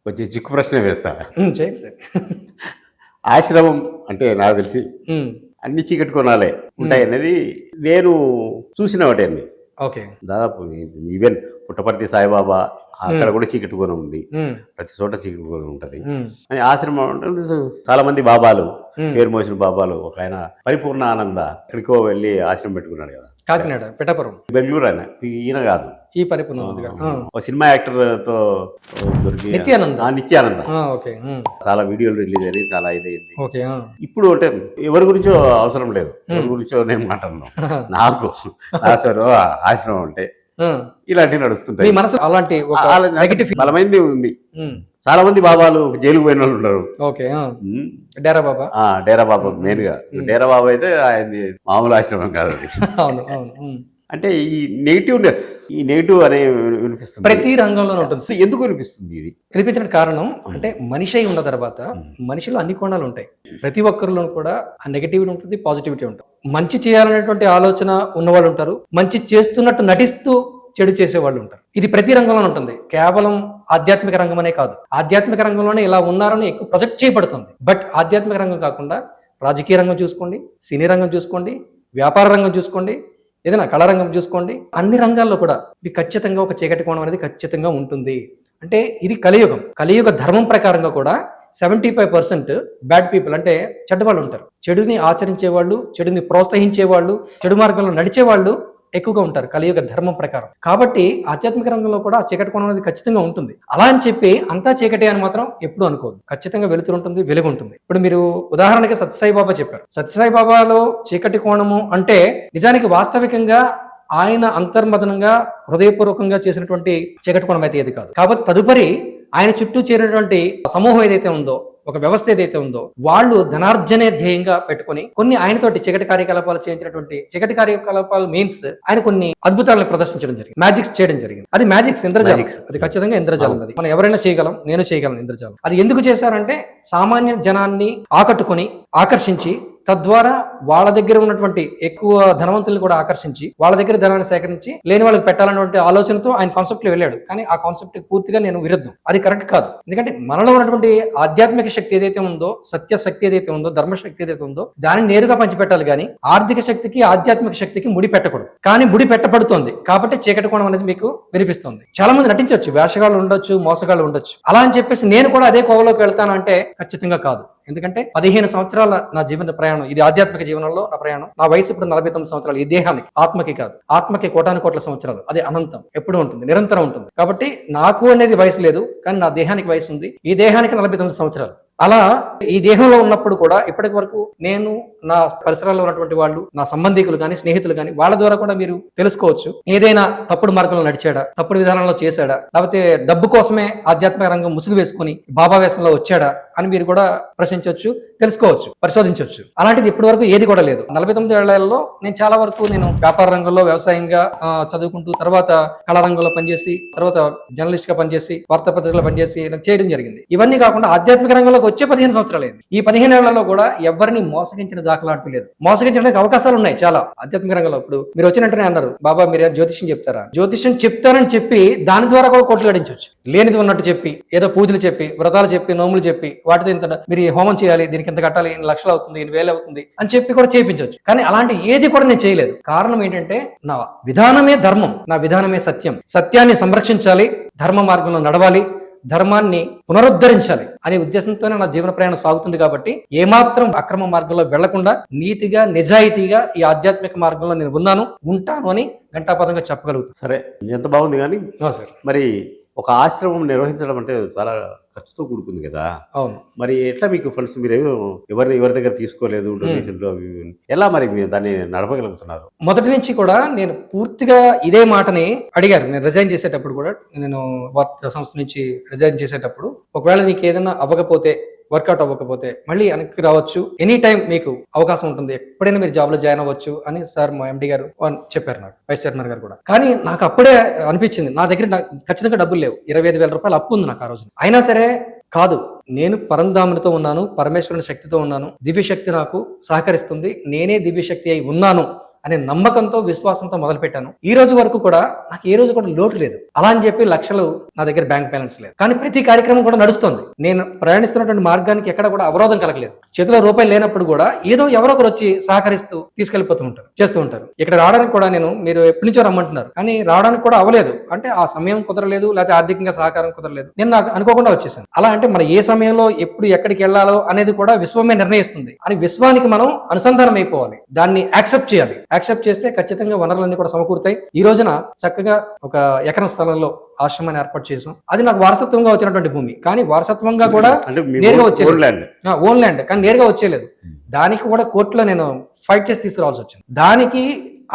కొంచెం చిక్కు ప్రశ్న వేస్తా. చేయండి సార్. ఆశ్రమం అంటే నాకు తెలిసి హ్మ్. అన్ని చీకటి కోణాలే ఉంటాయనేది నేను చూసిన వాటండి. ఓకే. దాదాపు ఈవెన్ పుట్టపర్తి సాయిబాబా అక్కడ కూడా చీకటి కోణం ఉంది. హ్మ్. ప్రతి చోట చీకటి కోణం ఉంటుంది. హ్మ్. అని ఆశ్రమం అంటే చాలా మంది బాబాలు, Hmm. పేరు మోసిన బాబాలు, ఒక ఆయన పరిపూర్ణ ఆనంద ఎక్కడికో వెళ్ళి ఆశ్రమం పెట్టుకున్నాడు కదా, కాకినాడ పిఠాపురం. బెంగళూరు. ఆయన ఈయన కాదు, ఈ పరిపూర్ణ ఒక సినిమా యాక్టర్ తో దొరికి నిత్యానంద. నిత్యానంద. ఓకే. చాలా వీడియోలు రిలీజ్ అయ్యి చాలా ఇదైంది. ఓకే. ఇప్పుడు అంటే ఎవరి గురించో అవసరం లేదు, ఎవరి గురించో నేను మాట్లాడను. నాకు నాసరు ఆశ్రమం అంటే ఇలాంటివి నడుస్తుంటాయి. మీ మనసు అలాంటి ఒక నెగటివ్ బలమైంది ఉంది. చాలా మంది బాబాలు జైలుకు పోయిన వాళ్ళు ఉంటారు. ఓకే. డేరా బాబా. డేరా బాబా మెయిన్ గా. డేరా బాబా అయితే ఆయనది మామూలు ఆశ్రమం కాదు అది. అవును అవును. అంటే ఈ నెగిటివ్నెస్, ఈ నెగిటివ్ అనే వినిపిస్తుంది ప్రతి రంగంలోనే ఉంటుంది. ఎందుకు వినిపిస్తుంది ఇది? వినిపించిన కారణం అంటే మనిషి అయి ఉన్న తర్వాత మనిషిలో అన్ని కోణాలు ఉంటాయి. ప్రతి ఒక్కరిలో కూడా ఆ నెగిటివిటీ ఉంటుంది, పాజిటివిటీ ఉంటుంది. మంచి చేయాలనేటువంటి ఆలోచన ఉన్నవాళ్ళు ఉంటారు, మంచి చేస్తున్నట్టు నటిస్తూ చెడు చేసే వాళ్ళు ఉంటారు. ఇది ప్రతి రంగంలో ఉంటుంది, కేవలం ఆధ్యాత్మిక రంగం అనే కాదు. ఆధ్యాత్మిక రంగంలోనే ఇలా ఉన్నారని ఎక్కువ ప్రొజెక్ట్ చేయబడుతుంది. బట్ ఆధ్యాత్మిక రంగం కాకుండా రాజకీయ రంగం చూసుకోండి, సినీ రంగం చూసుకోండి, వ్యాపార రంగం చూసుకోండి, ఏదైనా కళారంగం చూసుకోండి, అన్ని రంగాల్లో కూడా ఇది ఖచ్చితంగా ఒక చీకటి కోణం అనేది ఖచ్చితంగా ఉంటుంది. అంటే ఇది కలియుగం. కలియుగ ధర్మం ప్రకారంగా కూడా 75% బ్యాడ్ పీపుల్ అంటే చెడ్డవాళ్ళు ఉంటారు. చెడుని ఆచరించే వాళ్ళు, చెడుని ప్రోత్సహించే వాళ్ళు, చెడు మార్గంలో నడిచే వాళ్ళు ఎక్కువగా ఉంటారు కలియుగ ధర్మం ప్రకారం. కాబట్టి ఆధ్యాత్మిక రంగంలో కూడా ఆ చీకటి కోణం అనేది ఖచ్చితంగా ఉంటుంది. అలా అని చెప్పి అంతా చీకటి అని మాత్రం ఎప్పుడు అనుకోదు. ఖచ్చితంగా వెలుతురు ఉంటుంది, వెలుగు ఉంటుంది. ఇప్పుడు మీరు ఉదాహరణకి సత్యసాయిబాబా చెప్పారు. సత్యసాయిబాబాలో చీకటి కోణము అంటే నిజానికి వాస్తవికంగా ఆయన అంతర్మదనంగా హృదయపూర్వకంగా చేసినటువంటి చీకటి కోణం అయితే ఏది కాదు. కాబట్టి తదుపరి ఆయన చుట్టూ చేరినటువంటి సమూహం ఏదైతే ఉందో, ఒక వ్యవస్థ ఏదైతే ఉందో, వాళ్ళు ధనార్జనే ధ్యేయంగా పెట్టుకుని కొన్ని ఆయనతోటి చీకటి కార్యకలాపాలు చేయించినటువంటి చీకటి కార్యకలాపాలు మీన్స్ ఆయన కొన్ని అద్భుతాలను ప్రదర్శించడం జరిగింది, మ్యాజిక్స్ చేయడం జరిగింది. అది మ్యాజిక్స్, ఇంద్రజాలం. అది ఖచ్చితంగా ఇంద్రజాలం. అది మనం ఎవరైనా చేయగలం, నేను చేయగలను ఇంద్రజాలం. అది ఎందుకు చేశారంటే సామాన్య జనాన్ని ఆకట్టుకొని ఆకర్షించి తద్వారా వాళ్ళ దగ్గర ఉన్నటువంటి ఎక్కువ ధనవంతుల్ని కూడా ఆకర్షించి వాళ్ళ దగ్గర ధనాన్ని సేకరించి లేని వాళ్ళకి పెట్టాలన్నటువంటి ఆలోచనతో ఆయన కాన్సెప్ట్ లో వెళ్ళాడు. కానీ ఆ కాన్సెప్ట్ పూర్తిగా నేను విరుద్ధం, అది కరెక్ట్ కాదు. ఎందుకంటే మనలో ఉన్నటువంటి ఆధ్యాత్మిక శక్తి ఏదైతే ఉందో, సత్య శక్తి ఏదైతే ఉందో, ధర్మశక్తి ఏదైతే ఉందో దాన్ని నేరుగా పంచిపెట్టాలి. కానీ ఆర్థిక శక్తికి ఆధ్యాత్మిక శక్తికి ముడి పెట్టకూడదు. కానీ ముడి పెట్టబడుతోంది కాబట్టి చీకటి కోణం అనేది మీకు వినిపిస్తుంది. చాలా మంది నటించవచ్చు, వేషగాళ్ళు ఉండొచ్చు, మోసగాళ్ళు ఉండొచ్చు. అలా అని చెప్పేసి నేను కూడా అదే కోవలోకి వెళ్తాను అంటే ఖచ్చితంగా కాదు. ఎందుకంటే 15 సంవత్సరాల నా జీవన ప్రయాణం ఇది, ఆధ్యాత్మిక జీవనంలో నా ప్రయాణం. నా వయసు ఇప్పుడు 49 సంవత్సరాలు. ఈ దేహానికి, ఆత్మకి కాదు. ఆత్మకి కోటాను కోట్ల సంవత్సరాలు, అది అనంతం, ఎప్పుడు ఉంటుంది, నిరంతరం ఉంటుంది. కాబట్టి నాకు అనేది వయసు లేదు, కానీ నా దేహానికి వయసు ఉంది. ఈ దేహానికి 49 సంవత్సరాలు. అలా ఈ దేహంలో ఉన్నప్పుడు కూడా ఇప్పటి వరకు నేను, నా పరిసరాల్లో ఉన్నటువంటి వాళ్ళు, నా సంబంధికులు కానీ, స్నేహితులు కానీ, వాళ్ళ ద్వారా కూడా మీరు తెలుసుకోవచ్చు ఏదైనా తప్పుడు మార్గంలో నడిచాడా, తప్పుడు విధానంలో చేశాడా, లేకపోతే డబ్బు కోసమే ఆధ్యాత్మిక రంగం ముసుగు వేసుకుని బాబా వేషంలో వచ్చాడా అని మీరు కూడా ప్రశ్నించవచ్చు, తెలుసుకోవచ్చు, పరిశోధించవచ్చు. అలాంటిది ఇప్పటి వరకు ఏది కూడా లేదు. 49 ఏళ్లలో నేను చాలా వరకు నేను వ్యాపార రంగంలో వ్యవసాయంగా చదువుకుంటూ, తర్వాత కళారంగంలో పనిచేసి, తర్వాత జర్నలిస్ట్ గా పనిచేసి, వార్తాపత్రికలో పనిచేసి చేయడం జరిగింది. ఇవన్నీ కాకుండా ఆధ్యాత్మిక రంగంలో వచ్చే 15 సంవత్సరాలు అయింది. ఈ 15 ఏళ్లలో కూడా ఎవరిని మోసగించిన దాఖలాంటి లేదు. మోసగించడానికి అవకాశాలు ఉన్నాయి చాలా ఆధ్యాత్మిక రంగంలో. ఇప్పుడు మీరు వచ్చినట్టునే అన్నారు, బాబా మీరు జ్యోతిష్యం చెప్తారా? జ్యోతిష్యం చెప్తానని చెప్పి దాని ద్వారా కూడా కోట్లు గడించవచ్చు. లేనిది ఉన్నట్టు చెప్పి, ఏదో పూజలు చెప్పి, వ్రతాలు చెప్పి, నోములు చెప్పి, వాటితో ఇంత మీరు హోమం చేయాలి, దీనికి ఇంత కట్టాలి, 1 లక్షలు అవుతుంది, 1,000 అవుతుంది అని చెప్పి కూడా చేయించవచ్చు. కానీ అలాంటి ఏది కూడా నేను చేయలేదు. కారణం ఏంటంటే నా విధానమే ధర్మం, నా విధానమే సత్యం. సత్యాన్ని సంరక్షించాలి, ధర్మ మార్గంలో నడవాలి, ధర్మాన్ని పునరుద్ధరించాలి అనే ఉద్దేశంతోనే నా జీవన ప్రయాణం సాగుతుంది. కాబట్టి ఏమాత్రం అక్రమ మార్గంలో వెళ్లకుండా నీతిగా, నిజాయితీగా ఈ ఆధ్యాత్మిక మార్గంలో నేను ఉంటాను అని ఘంటాపదంగా చెప్పగలుగుతాను. సరే, ఎంత బాగుంది. కానీ సార్, మరి ఒక ఆశ్రమం నిర్వహించడం అంటే చాలా ఖర్చుతో కూడుకుంది కదా. అవును. మరి ఎట్లా మీకు ఫండ్స్, మీరు ఎవరి దగ్గర తీసుకోలేదు, డొనేషన్లు అవి ఎలా మరి మీరు దాన్ని నడపగలుగుతున్నారు? మొదటి నుంచి కూడా నేను పూర్తిగా ఇదే మాటని అడిగారు. నేను రిజైన్ చేసేటప్పుడు కూడా, నేను వార్తా సంస్థ నుంచి రిజైన్ చేసేటప్పుడు, ఒకవేళ నీకు ఏదైనా అవ్వకపోతే, వర్కౌట్ అవ్వకపోతే మళ్ళీ వెనక్కి రావచ్చు, ఎనీ టైం మీకు అవకాశం ఉంటుంది, ఎప్పుడైనా మీరు జాబ్ లో జాయిన్ అవ్వచ్చు అని సార్ మా ఎండి గారు చెప్పారు, నాకు వైస్ చైర్మన్ గారు కూడా. కానీ నాకు అప్పుడే అనిపించింది, నా దగ్గర ఖచ్చితంగా డబ్బులు లేవు, 25,000 రూపాయలు అప్పు ఉంది నాకు ఆ రోజు. అయినా సరే కాదు, నేను పరంధామునితో ఉన్నాను, పరమేశ్వరుని శక్తితో ఉన్నాను, దివ్యశక్తి నాకు సహకరిస్తుంది, నేనే దివ్యశక్తి అయి ఉన్నాను అనే నమ్మకంతో విశ్వాసంతో మొదలు పెట్టాను. ఈ రోజు వరకు కూడా నాకు ఏ రోజు కూడా లోటు లేదు. అలా అని చెప్పి లక్షలు నా దగ్గర బ్యాంక్ బ్యాలెన్స్ లేదు, కానీ ప్రతి కార్యక్రమం కూడా నడుస్తుంది. నేను ప్రయాణిస్తున్నటువంటి మార్గానికి ఎక్కడ కూడా అవరోధం కలగలేదు. చేతిలో రూపాయలు లేనప్పుడు కూడా ఏదో ఎవరో ఒకరు వచ్చి సహకరిస్తూ తీసుకెళ్లిపోతూ ఉంటారు, చేస్తూ ఉంటారు. ఇక్కడ రావడానికి కూడా మీరు ఎప్పటి నుంచో రమ్మంటున్నారు, కానీ రావడానికి కూడా అవ్వలేదు. అంటే ఆ సమయం కుదరలేదు, లేకపోతే ఆర్థికంగా సహకారం కుదరలేదు. నేను నాకు అనుకోకుండా వచ్చేసాను. అలా అంటే మన ఏ సమయంలో ఎప్పుడు ఎక్కడికి వెళ్ళాలో అనేది కూడా విశ్వమే నిర్ణయిస్తుంది అని విశ్వానికి మనం అనుసంధానం అయిపోవాలి. దాన్ని యాక్సెప్ట్ చేయాలి. యాక్సెప్ట్ చేస్తే ఖచ్చితంగా వనరులన్నీ కూడా సమకూరుతాయి. ఈ రోజున చక్కగా ఒక ఎకరం స్థలంలో ఆశ్రమాన్ని ఏర్పాటు చేసాం. అది నాకు వారసత్వంగా వచ్చినటువంటి భూమి, కానీ వారసత్వంగా కూడా నేరుగా వచ్చేది ఓన్ ల్యాండ్, కానీ నేరుగా వచ్చేలేదు. దానికి కూడా కోర్టులో నేను ఫైట్ చేసి తీసుకురావాల్సి వచ్చింది. దానికి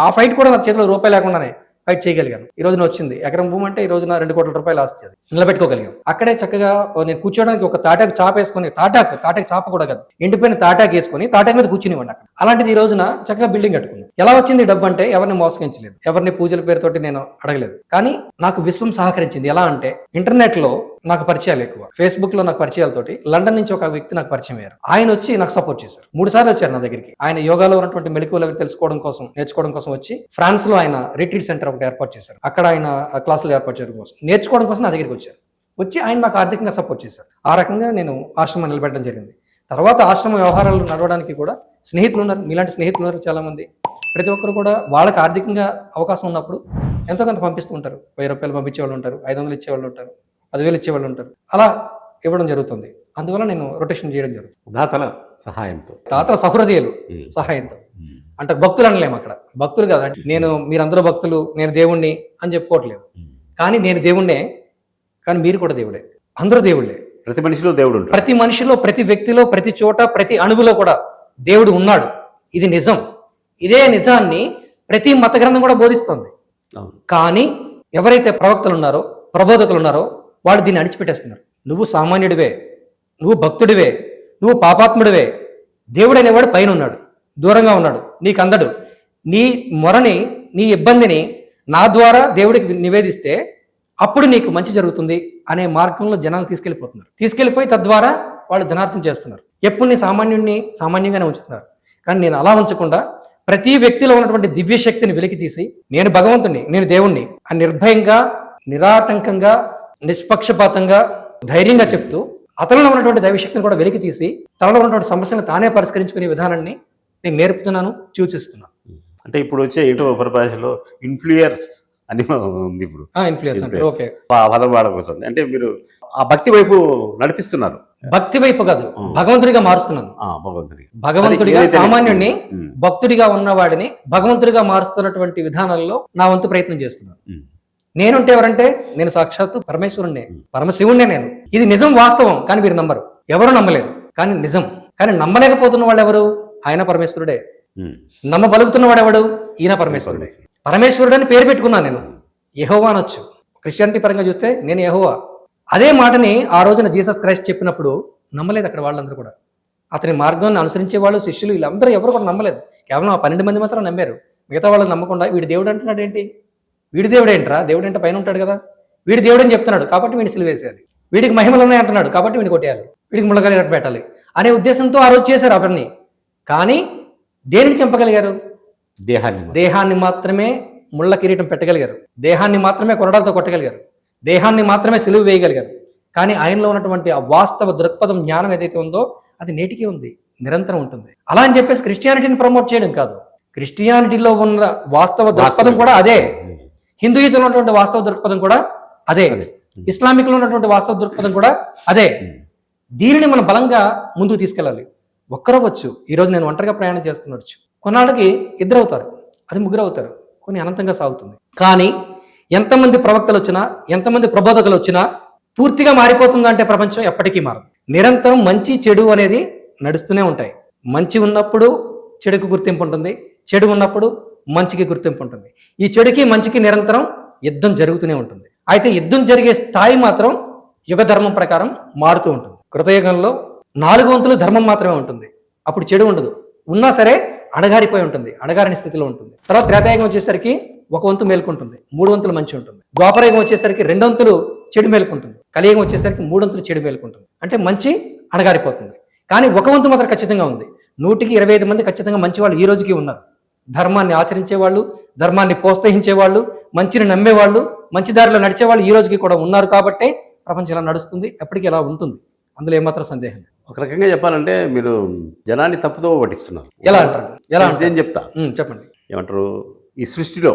ఆ ఫైట్ కూడా నా చేతిలో రూపాయి లేకుండానే ఫైట్ చేయగలిగాను. ఈ రోజున వచ్చింది ఎకరం భూమి అంటే ఈ రోజున 2 కోట్ల రూపాయలు ఆస్తి, అది నిలబెట్టుకోగలిగాం. అక్కడే చక్కగా నేను కూర్చోడానికి ఒక తాటాకు చాప వేసుకొని, తాటాకు చాప కూడా కాదు, ఎండిపోయిన తాటాకు వేసుకొని తాటాకు మీద కూర్చునివ్వండి అక్కడ. అలాంటిది ఈ రోజున చక్కగా బిల్డింగ్ కట్టుకుంది. ఎలా వచ్చింది డబ్బు అంటే ఎవరిని మోసగించలేదు, ఎవరిని పూజల పేరుతోటి నేను అడగలేదు, కానీ నాకు విశ్వం సహకరించింది. ఎలా అంటే ఇంటర్నెట్ లో నాకు పరిచయాలు ఎక్కువ, ఫేస్బుక్ లో నాకు పరిచయాలతోటి లండన్ నుంచి ఒక వ్యక్తి నాకు పరిచయం అయ్యారు. ఆయన వచ్చి నాకు సపోర్ట్ చేశారు. 3 సార్లు వచ్చారు నా దగ్గరికి. ఆయన యోగాలో ఉన్నటువంటి మెళకువలు అవి తెలుసుకోవడం కోసం, నేర్చుకోవడం కోసం వచ్చి ఫ్రాన్స్ లో ఆయన రిట్రీట్ సెంటర్ ఒకటి ఏర్పాటు చేశారు. అక్కడ ఆయన క్లాసులు ఏర్పాటు చేయడం కోసం, నేర్చుకోవడం కోసం నా దగ్గరికి వచ్చారు. వచ్చి ఆయన నాకు ఆర్థికంగా సపోర్ట్ చేశారు. ఆ రకంగా నేను ఆశ్రమం నిలబెట్టడం జరిగింది. తర్వాత ఆశ్రమ వ్యవహారాలు నడవడానికి కూడా స్నేహితులు ఉన్నారు, మీలాంటి స్నేహితులు ఉన్నారు చాలా మంది. ప్రతి ఒక్కరు కూడా వాళ్ళకి ఆర్థికంగా అవకాశం ఉన్నప్పుడు ఎంతో కొంత పంపిస్తూ ఉంటారు. 1000 రూపాయలు పంపించేవాళ్ళు ఉంటారు, 500 ఇచ్చేవాళ్ళు ఉంటారు, 10,000 ఇచ్చేవాళ్ళు ఉంటారు. అలా ఇవ్వడం జరుగుతుంది. అందువల్ల నేను రొటేషన్ చేయడం జరుగుతుంది. దాతల సహాయంతో, దాతల సహృదయులు సహాయంతో. అంటే భక్తులు అనలేము అక్కడ, భక్తులు కాదు. అంటే మీరందరూ భక్తులు, నేను దేవుణ్ణి అని చెప్పుకోవట్లేదు. కానీ నేను దేవుణ్ణే, కానీ మీరు కూడా దేవుడే, అందరూ దేవుళ్ళే. ప్రతి మనిషిలో దేవుడు ఉంటాడు. ప్రతి మనిషిలో, ప్రతి వ్యక్తిలో, ప్రతి చోట, ప్రతి అణువులో కూడా దేవుడు ఉన్నాడు. ఇది నిజం. ఇదే నిజాన్ని ప్రతి మత గ్రంథం కూడా బోధిస్తుంది. కానీ ఎవరైతే ప్రవక్తలు ఉన్నారో, ప్రబోధకులు ఉన్నారో, వాళ్ళు దీన్ని అణిచిపెట్టేస్తున్నారు. నువ్వు సామాన్యుడివే, నువ్వు భక్తుడివే, నువ్వు పాపాత్ముడివే, దేవుడు అనేవాడు పైన ఉన్నాడు, దూరంగా ఉన్నాడు, నీకు అందడు. నీ మొరని, నీ ఇబ్బందిని నా ద్వారా దేవుడికి నివేదిస్తే అప్పుడు నీకు మంచి జరుగుతుంది అనే మార్గంలో జనాలు తీసుకెళ్ళిపోయి తద్వారా వాళ్ళు ధనార్థం చేస్తున్నారు. ఎప్పుడు నీ సామాన్యంగానే ఉంచుతున్నారు. కానీ నేను అలా ఉంచకుండా ప్రతి వ్యక్తిలో ఉన్నటువంటి దివ్య శక్తిని వెలికి తీసి, నేను భగవంతుణ్ణి, నేను దేవుణ్ణి అని నిర్భయంగా, నిరాటంకంగా, నిష్పక్షపాతంగా, ధైర్యంగా చెప్తూ అతనిలో ఉన్నటువంటి దైవశక్తిని కూడా వెలికి తీసి తనలో ఉన్నటువంటి సమస్యలను తానే పరిష్కరించుకునే విధానాన్ని నేను నేర్పుతున్నాను, సూచిస్తున్నాను. అంటే ఇప్పుడు వచ్చే ఇటు పరిభాషలో ఇన్ఫ్లుయర్స్ అని ఉంది. ఇప్పుడు ఇన్ఫ్లుయెన్స్ అంటే ఓకే, పదం వాడకొస్తుంది. అంటే మీరు ఆ భక్తి వైపు నడిపిస్తున్నారు. భక్తి వైపు కాదు, భగవంతుడిగా మారుస్తున్నాను. భగవంతుడిగా, సామాన్యుడిని భక్తుడిగా ఉన్నవాడిని భగవంతుడిగా మారుస్తున్నటువంటి విధానాల్లో నా వంతు ప్రయత్నం చేస్తున్నాను. నేనుంటే ఎవరంటే నేను సాక్షాత్తు పరమేశ్వరుణ్ణే, పరమశివుణ్ణే నేను. ఇది నిజం, వాస్తవం. కానీ మీరు నమ్మరు, ఎవరు నమ్మలేరు, కానీ నిజం. కానీ నమ్మలేకపోతున్న వాళ్ళు ఎవరు? ఆయన పరమేశ్వరుడే. నమ్మబలుగుతున్న వాడు ఎవడు? ఈయన పరమేశ్వరుడే. పరమేశ్వరుడు అని పేరు పెట్టుకున్నాను నేను. యెహోవా అనొచ్చు. క్రిస్టియానిటీ పరంగా చూస్తే నేను యెహోవా. అదే మాటని ఆ రోజున జీసస్ క్రైస్ట్ చెప్పినప్పుడు నమ్మలేదు అక్కడ వాళ్ళందరూ కూడా. అతని మార్గాన్ని అనుసరించే వాళ్ళు, శిష్యులు, వీళ్ళందరూ ఎవరు కూడా నమ్మలేదు. కేవలం ఆ 12 మంది మాత్రం నమ్మారు. మిగతా వాళ్ళు నమ్మకుండా వీడి దేవుడు అంటున్నాడు ఏంటి, వీడి దేవుడు ఏంట్రా, దేవుడు అంటే పైన ఉంటాడు కదా, వీడి దేవుడు అని చెప్తున్నాడు కాబట్టి వీడిని సిలువేసేయాలి, వీడికి మహిమలు ఉన్నాయి అంటున్నాడు కాబట్టి వీడిని కొట్టేయాలి, వీడికి ముళ్ళగలి పెట్టాలి అనే ఉద్దేశంతో ఆ రోజు చేశారు ఆ పని. కానీ దేనిని చంపగలిగారు? దేహాన్ని మాత్రమే ముళ్ళ కిరీటం పెట్టగలిగారు, దేహాన్ని మాత్రమే కొరడాలతో కొట్టగలిగారు, దేహాన్ని మాత్రమే సిలువ వేయగలిగారు. కానీ ఆయనలో ఉన్నటువంటి ఆ వాస్తవ దృక్పథం, జ్ఞానం ఏదైతే ఉందో అది నేటికి ఉంది, నిరంతరం ఉంటుంది. అలా అని చెప్పేసి క్రిస్టియానిటీని ప్రమోట్ చేయడం కాదు. క్రిస్టియానిటీలో ఉన్న వాస్తవ దృక్పథం కూడా అదే, హిందూయిజంలో ఉన్నటువంటి వాస్తవ దృక్పథం కూడా అదే, ఇస్లామిక్లో ఉన్నటువంటి వాస్తవ దృక్పథం కూడా అదే. దీనిని మనం బలంగా ముందుకు తీసుకెళ్ళాలి. ఒక్కరవచ్చు. ఈరోజు నేను ఒంటరిగా ప్రయాణం చేస్తుండొచ్చు, కొన్నాళ్ళకి 2 అవుతారు, అది 3 అవుతారు, కొన్ని అనంతంగా సాగుతుంది. కానీ ఎంతమంది ప్రవక్తలు వచ్చినా, ఎంతమంది ప్రబోధకులు వచ్చినా పూర్తిగా మారిపోతుందంటే ప్రపంచం ఎప్పటికీ మారదు. నిరంతరం మంచి చెడు అనేది నడుస్తూనే ఉంటాయి. మంచి ఉన్నప్పుడు చెడుకు గుర్తింపు ఉంటుంది, చెడు ఉన్నప్పుడు మంచికి గుర్తింపు ఉంటుంది. ఈ చెడుకి మంచికి నిరంతరం యుద్ధం జరుగుతూనే ఉంటుంది. అయితే యుద్ధం జరిగే స్థాయి మాత్రం యుగ ధర్మం ప్రకారం మారుతూ ఉంటుంది. కృతయుగంలో 4 వంతులు ధర్మం మాత్రమే ఉంటుంది, అప్పుడు చెడు ఉండదు. ఉన్నా సరే అణగారిపోయి ఉంటుంది, అణగారిన స్థితిలో ఉంటుంది. తర్వాత త్రేతాయుగం వచ్చేసరికి 1 వంతు మేలుకుంటుంది, 3 వంతులు మంచి ఉంటుంది. ద్వాపరయుగం వచ్చేసరికి 2 వంతులు చెడు మేలుకుంటుంది. కలియుగం వచ్చేసరికి 3 వంతులు చెడు మేలుకుంటుంది. అంటే మంచి అణగారిపోతుంది. కానీ 1 వంతు మాత్రం ఖచ్చితంగా ఉంది. 125 మంది ఖచ్చితంగా మంచి వాళ్ళు ఈ రోజుకి ఉన్నారు. ధర్మాన్ని ఆచరించేవాళ్ళు, ధర్మాన్ని ప్రోత్సహించేవాళ్ళు, మంచిని నమ్మేవాళ్ళు, మంచి దారిలో నడిచేవాళ్ళు ఈ రోజుకి కూడా ఉన్నారు కాబట్టే ప్రపంచం ఇలా నడుస్తుంది, ఎప్పటికీ ఇలా ఉంటుంది. అందులో ఏమాత్రం సందేహం లేదు. ఒక రకంగా చెప్పాలంటే మీరు జనాన్ని తప్పుదో పట్టిస్తున్నారు. ఎలా అంటారు? ఎలా అంటారు? నేను చెప్తా, చెప్పండి. ఏమంటారు, ఈ సృష్టిలో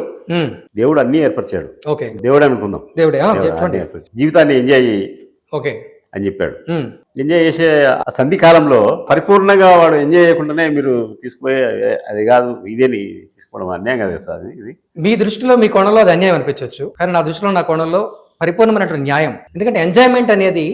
దేవుడు అన్నీ ఏర్పరిచాడు. ఓకే, దేవుడే అనుకుందాం, దేవుడే చెప్పండి, జీవితాన్ని ఎంజాయ్ ఓకే అని చెప్పాడు. ఎంజాయ్ చేసే ఆ సంధి కాలంలో పరిపూర్ణంగా వాడు ఎంజాయ్ చేయకుండానే మీరు తీసుకుపోయే అది కాదు ఇదేని తీసుకోవడం అన్యాయం కదా సార్. ఇది మీ దృష్టిలో, మీ కోణంలో అది అన్యాయం అనిపించవచ్చు, కానీ నా దృష్టిలో, నా కోణంలో పరిపూర్ణమైనటువంటి న్యాయం. ఎందుకంటే ఎంజాయ్మెంట్ అనేది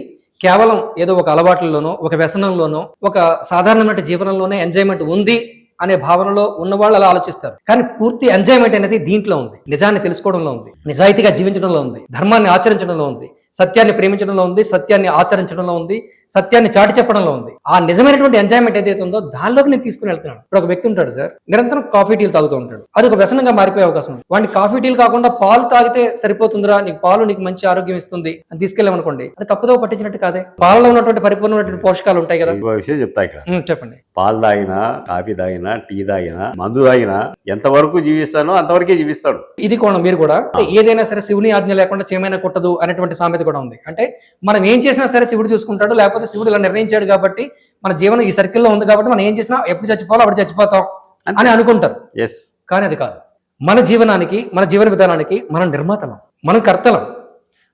కేవలం ఏదో ఒక అలవాట్లలోనో, ఒక వ్యసనంలోనో, ఒక సాధారణమైన జీవనంలోనే ఎంజాయ్మెంట్ ఉంది అనే భావనలో ఉన్నవాళ్ళు అలా ఆలోచిస్తారు. కానీ పూర్తి ఎంజాయ్మెంట్ అనేది దీంట్లో ఉంది. నిజాన్ని తెలుసుకోవడంలో ఉంది, నిజాయితీగా జీవించడంలో ఉంది, ధర్మాన్ని ఆచరించడంలో ఉంది, సత్యాన్ని ప్రేమించడంలో ఉంది, సత్యాన్ని ఆచరించడంలో ఉంది, సత్యాన్ని చాటి చెప్పడంలో ఉంది. ఆ నిజమైనటువంటి ఎంజాయ్మెంట్ ఏదైతే ఉందో దానిలోకి నేను తీసుకుని వెళ్తున్నాను. ఇప్పుడు ఒక వ్యక్తి ఉంటాడు సార్, నిరంతరం కాఫీ టీలు తాగుతూ ఉంటాడు. అది ఒక వ్యసనంగా మారిపోయే అవకాశం ఉంది. వాడిని కాఫీ టీలు కాకుండా పాలు తాగితే సరిపోతుందిరా, నీకు పాలు నీకు మంచి ఆరోగ్యం ఇస్తుంది అని తీసుకెళ్ళామనుకోండి, అది తప్పుదో పట్టించినట్టు కాదే. పాలలో ఉన్నటువంటి పరిపూర్ణమైనటువంటి పోషకాలు ఉంటాయి కదా. ఇంకో విషయం చెప్తా ఇక్కడ, చెప్పండి. పాలు తాగినా, కాఫీ తాగినా, టీ తాగినా, మందు తాగినా ఎంతవరకు జీవిస్తానో అంతవరకే జీవిస్తాడు. ఇది కోణం. మీరు కూడా ఏదైనా సరే శివుని ఆజ్ఞ లేకుండా చేయమైనా కొట్టదు అనేటువంటి సామెత కూడా ఉంది. అంటే మనం ఏం చేసినా సరే శివుడు చూసుకుంటాడు, లేకపోతే శివుడు ఇలా నిర్ణయించాడు కాబట్టి మన జీవనం ఈ సర్కిల్లో ఉంది కాబట్టి మనం ఏం చేసినా ఎప్పుడు చచ్చిపోవాలో అప్పుడు చచ్చిపోతాం అని అనుకుంటారు. కానీ అది కాదు. మన జీవనానికి, మన జీవన విధానానికి మనం నిర్మాతలం, మనం కర్తలం.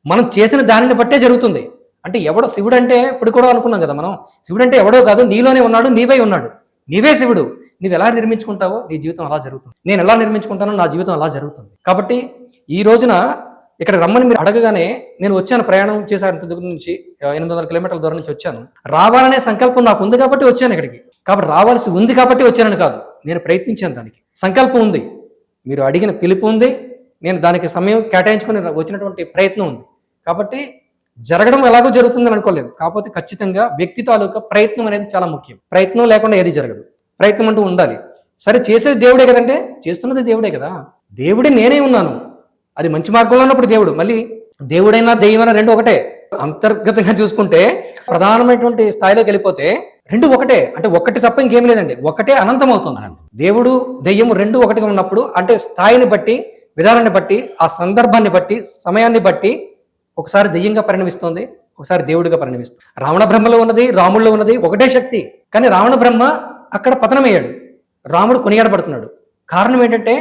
మనం చేసిన దానిని బట్టే జరుగుతుంది. అంటే ఎవడో శివుడు అంటే ఇప్పుడు కూడా అనుకున్నాం కదా మనం, శివుడు అంటే ఎవడో కాదు, నీలోనే ఉన్నాడు, నీవే ఉన్నాడు, నీవే శివుడు. నువ్వు ఎలా నిర్మించుకుంటావో నీ జీవితం అలా జరుగుతుంది. నేను ఎలా నిర్మించుకుంటానో నా జీవితం అలా జరుగుతుంది. కాబట్టి ఈ రోజున ఇక్కడ రమ్మని మీరు అడగగానే నేను వచ్చాను, ప్రయాణం చేశాను, ఇంత దగ్గర నుంచి 800 కిలోమీటర్ల దూరం నుంచి వచ్చాను. రావాలనే సంకల్పం నాకు ఉంది కాబట్టి వచ్చాను ఇక్కడికి. కాబట్టి రావాల్సి ఉంది కాబట్టి వచ్చానని కాదు, నేను ప్రయత్నించాను. దానికి సంకల్పం ఉంది, మీరు అడిగిన పిలుపు ఉంది, నేను దానికి సమయం కేటాయించుకుని వచ్చినటువంటి ప్రయత్నం ఉంది. కాబట్టి జరగడం ఎలాగో జరుగుతుందని అనుకోలేదు. కాకపోతే ఖచ్చితంగా వ్యక్తి తాలూకా ప్రయత్నం అనేది చాలా ముఖ్యం. ప్రయత్నం లేకుండా ఏది జరగదు. ప్రయత్నం అంటూ ఉండాలి. సరే, చేసేది దేవుడే కదంటే, చేస్తున్నది దేవుడే కదా. దేవుడే నేనే ఉన్నాను, అది మంచి మార్గంలో ఉన్నప్పుడు దేవుడు. మళ్ళీ దేవుడైనా దెయ్యమైనా రెండు ఒకటే. అంతర్గతంగా చూసుకుంటే ప్రధానమైనటువంటి స్థాయిలోకి వెళ్ళిపోతే రెండు ఒకటే. అంటే ఒకటి తప్ప ఇంకేం లేదండి, ఒకటే అనంతం అవుతుంది. దేవుడు దెయ్యము రెండు ఒకటిగా ఉన్నప్పుడు, అంటే స్థాయిని బట్టి, విధానాన్ని బట్టి, ఆ సందర్భాన్ని బట్టి, సమయాన్ని బట్టి ఒకసారి దెయ్యంగా పరిణమిస్తుంది, ఒకసారి దేవుడిగా పరిణమిస్తుంది. రావణ బ్రహ్మలో ఉన్నది, రాముల్లో ఉన్నది ఒకటే శక్తి. కానీ రావణ బ్రహ్మ అక్కడ పతనమయ్యాడు, రాముడు కొనియాడబడుతున్నాడు. కారణం ఏంటంటే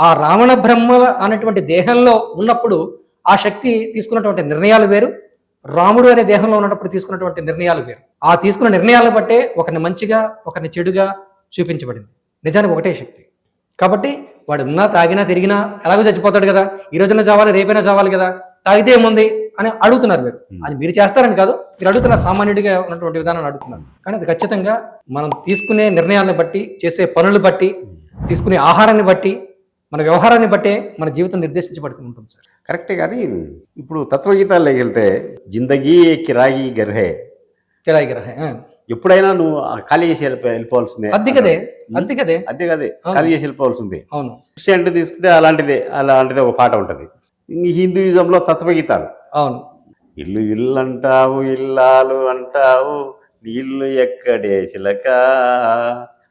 ఆ రావణ బ్రహ్మ అనేటువంటి దేహంలో ఉన్నప్పుడు ఆ శక్తి తీసుకున్నటువంటి నిర్ణయాలు వేరు, రాముడు అనే దేహంలో ఉన్నప్పుడు తీసుకున్నటువంటి నిర్ణయాలు వేరు. ఆ తీసుకున్న నిర్ణయాలను బట్టే ఒకరిని మంచిగా, ఒకరిని చెడుగా చూపించబడింది. నిజానికి ఒకటే శక్తి. కాబట్టి వాడు ఉన్నా, తాగినా, తిరిగినా ఎలాగో చచ్చిపోతాడు కదా, ఈ రోజున చావాలి, రేపైనా చావాలి కదా, తాగితే ఏముంది అని అడుగుతున్నారు మీరు. అది మీరు చేస్తారని కాదు, మీరు అడుగుతున్నారు, సామాన్యుడిగా ఉన్నటువంటి విధానాన్ని అడుగుతున్నారు. కానీ అది ఖచ్చితంగా మనం తీసుకునే నిర్ణయాలను బట్టి, చేసే పనులు బట్టి, తీసుకునే ఆహారాన్ని బట్టి, మన వ్యవహారాన్ని బట్టే మన జీవితం నిర్దేశించబడుతూ ఉంటుంది సార్. కరెక్టే. కానీ ఇప్పుడు తత్వగీతాల్లోకి వెళ్తే జిందగీ కిరాయి గర్హే, కిరాయి గర్హే, ఎప్పుడైనా నువ్వు ఖాళీ చేసి వెళ్ళిపోవాల్సిందే. అద్దె కదే, ఖాళీ చేసి వెళ్ళిపోవాల్సిందే. అవును. క్రిస్టియానిటీ తీసుకుంటే అలాంటిదే ఒక పాట ఉంటుంది. హిందూయిజంలో తత్వగీతాలు. అవును. ఇల్లు ఇల్లు అంటావు, ఇల్లాలు అంటావు, నీళ్ళు ఎక్కడే చిలక,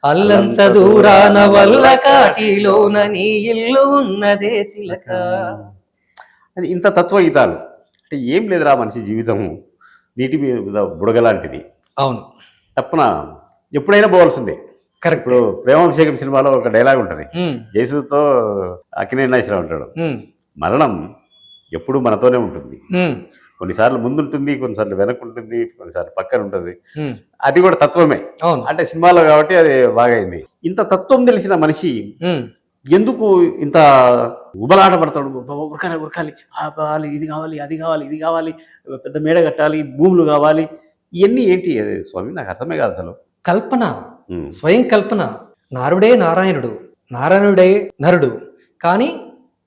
అల్లంత దూరాన వల్ల కాటిలోన నీ ఇల్లు ఉన్నదే చిలక. అది ఇంత తత్వగీతాలు. అంటే ఏం లేదురా మనిషి జీవితం నీటి మీద బుడగలాంటిది. అవును. తప్పన ఎప్పుడైనా పోవాల్సిందే. కరెక్ట్. ఇప్పుడు ప్రేమాభిషేకం సినిమాలో ఒక డైలాగ్ ఉంటుంది, జయసుతో అక్కినేని నాగేశ్వరరావు ఉంటాడు, మరణం ఎప్పుడు మనతోనే ఉంటుంది, కొన్నిసార్లు ముందుంటుంది, కొన్నిసార్లు వెనక్కి ఉంటుంది, కొన్నిసార్లు పక్కన ఉంటుంది. అది కూడా తత్వమే. అంటే సినిమాలో కాబట్టి అది బాగా అయింది. ఇంత తత్వం తెలిసిన మనిషి ఎందుకు ఇంత ఉబలాట పడతాడు? ఉరకాలి ఉరకాలి, ఇది కావాలి, అది కావాలి, ఇది కావాలి, పెద్ద మేడ కట్టాలి, భూములు కావాలి, ఇవన్నీ ఏంటి స్వామి? నాకు అర్థమే కాదు అసలు. కల్పన, స్వయం కల్పన. నారుడే నారాయణుడు, నారాయణుడే నరుడు. కానీ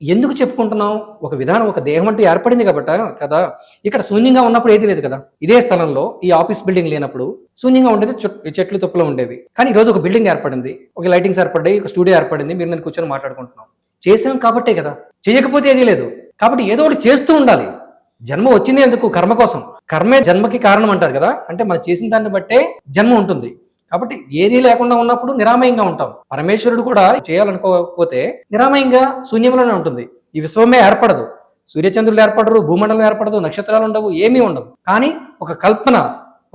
ఎందుకు చెప్పుకుంటున్నాం? ఒక విధానం, ఒక దేహం అంటూ ఏర్పడింది కాబట్టి కదా. ఇక్కడ శూన్యంగా ఉన్నప్పుడు ఏది లేదు కదా. ఇదే స్థలంలో ఈ ఆఫీస్ బిల్డింగ్ లేనప్పుడు శూన్యంగా ఉండేది, చెట్లు తుప్పలు ఉండేవి. కానీ ఈ రోజు ఒక బిల్డింగ్ ఏర్పడింది, ఒక లైటింగ్స్ ఏర్పడ్డాయి, ఒక స్టూడియో ఏర్పడింది, మీరు నేను కూర్చొని మాట్లాడుకుంటున్నాం. చేసాం కాబట్టే కదా. చేయకపోతే ఏదీ లేదు. కాబట్టి ఏదో ఒకటి చేస్తూ ఉండాలి. జన్మ వచ్చింది ఎందుకు? కర్మ కోసం. కర్మే జన్మకి కారణం అంటారు కదా. అంటే మనం చేసిన దాన్ని బట్టే జన్మ ఉంటుంది. కాబట్టి ఏదీ లేకుండా ఉన్నప్పుడు నిరామయంగా ఉంటాం. పరమేశ్వరుడు కూడా చేయాలనుకోకపోతే నిరామయంగా శూన్యంలోనే ఉంటుంది. ఈ విశ్వమే ఏర్పడదు, సూర్యచంద్రులు ఏర్పడరు, భూమండలం ఏర్పడదు, నక్షత్రాలు ఉండవు, ఏమీ ఉండవు. కానీ ఒక కల్పన,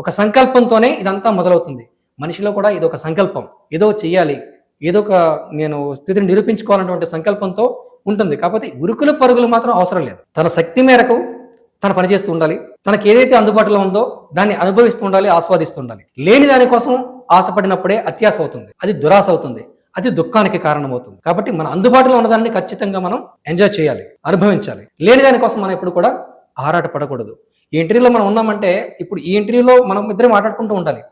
ఒక సంకల్పంతోనే ఇదంతా మొదలవుతుంది. మనిషిలో కూడా ఇది ఒక సంకల్పం, ఏదో చెయ్యాలి, ఏదో ఒక నేను స్థితిని నిరూపించుకోవాలన్నటువంటి సంకల్పంతో ఉంటుంది. కాకపోతే ఉరుకుల పరుగులు మాత్రం అవసరం లేదు. తన శక్తి మేరకు తను పనిచేస్తూ ఉండాలి. తనకి ఏదైతే అందుబాటులో ఉందో దాన్ని అనుభవిస్తూ ఉండాలి, ఆస్వాదిస్తూ ఉండాలి. లేని దానికోసం ఆశపడినప్పుడే అత్యాశ అవుతుంది, అది దురాశ అవుతుంది, అది దుఃఖానికి కారణమవుతుంది. కాబట్టి మన అందుబాటులో ఉన్నదాన్ని ఖచ్చితంగా మనం ఎంజాయ్ చేయాలి, అనుభవించాలి. లేని దానికోసం మనం ఎప్పుడు కూడా ఆరాట పడకూడదు. ఈ ఇంటర్వ్యూలో మనం ఉన్నామంటే ఇప్పుడు ఈ ఇంటర్వ్యూలో మనం ఇద్దరే మాట్లాడుకుంటూ ఉండాలి.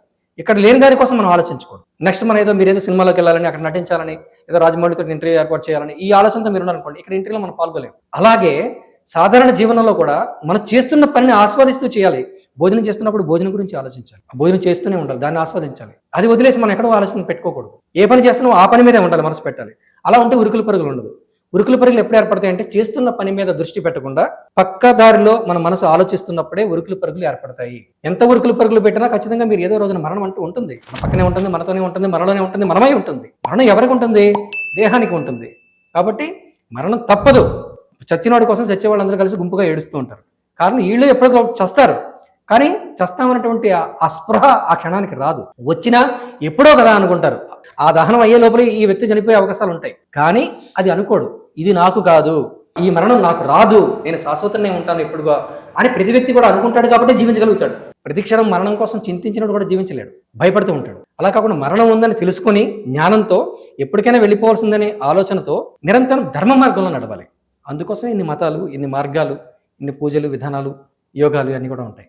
ఇక్కడ లేని దానికోసం మనం ఆలోచించుకోండి. నెక్స్ట్ మనం ఏదో మీరు ఏదో సినిమాలోకి వెళ్ళాలని, అక్కడ నటించాలని, ఏదో రాజమౌళితో ఇంటర్వ్యూ ఏర్పాటు చేయాలని ఈ ఆలోచనతో మీరు ఉన్నారనుకోండి, ఇక్కడ ఇంటర్వ్యూలో మనం పాల్గొలేము. అలాగే సాధారణ జీవనంలో కూడా మనం చేస్తున్న పనిని ఆస్వాదిస్తూ చేయాలి. భోజనం చేస్తున్నప్పుడు భోజనం గురించి ఆలోచించాలి, భోజనం చేస్తూనే ఉండాలి, దాన్ని ఆస్వాదించాలి. అది వదిలేసి మనం ఎక్కడో ఆలోచన పెట్టుకోకూడదు. ఏ పని చేస్తున్నామో ఆ పని మీదే ఉండాలి, మనసు పెట్టాలి. అలా ఉంటే ఉరుకుల పరుగులు ఉండదు. ఉరుకుల పరుగులు ఎప్పుడు ఏర్పడతాయి అంటే చేస్తున్న పని మీద దృష్టి పెట్టకుండా పక్క దారిలో మన మనసు ఆలోచిస్తున్నప్పుడే ఉరుకుల పరుగులు ఏర్పడతాయి. ఎంత ఉరుకుల పరుగులు పెట్టినా ఖచ్చితంగా మీరు ఏదో రోజున మరణం అంటూ ఉంటుంది. మన పక్కనే ఉంటుంది, మనతోనే ఉంటుంది, మనలోనే ఉంటుంది, మనమై ఉంటుంది. మరణం ఎవరికి ఉంటుంది? దేహానికి ఉంటుంది. కాబట్టి మరణం తప్పదు. చచ్చినవాడి కోసం చచ్చే వాళ్ళందరూ కలిసి గుంపుగా ఏడుస్తూ ఉంటారు. కారణం వీళ్ళు ఎప్పుడో చస్తారు, కానీ చస్తామన్నటువంటి ఆ స్పృహ ఆ క్షణానికి రాదు. వచ్చినా ఎప్పుడో కదా అనుకుంటారు. ఆ దహనం అయ్యే లోపల ఈ వ్యక్తి చనిపోయే అవకాశాలు ఉంటాయి. కానీ అది అనుకోడు, ఇది నాకు కాదు, ఈ మరణం నాకు రాదు, నేను శాశ్వతంగా ఉంటాను ఎప్పుడుగా అని ప్రతి వ్యక్తి కూడా అనుకుంటాడు. కాబట్టి జీవించగలుగుతాడు. ప్రతి క్షణం మరణం కోసం చింతించినట్టు కూడా జీవించలేడు, భయపడుతూ ఉంటాడు. అలా కాకుండా మరణం ఉందని తెలుసుకొని జ్ఞానంతో ఎప్పటికైనా వెళ్ళిపోవాల్సిందనే ఆలోచనతో నిరంతరం ధర్మ మార్గంలో నడవాలి. అందుకోసం ఇన్ని మతాలు, ఇన్ని మార్గాలు, ఇన్ని పూజలు, విధానాలు, యోగాలు అన్నీ కూడా ఉంటాయి.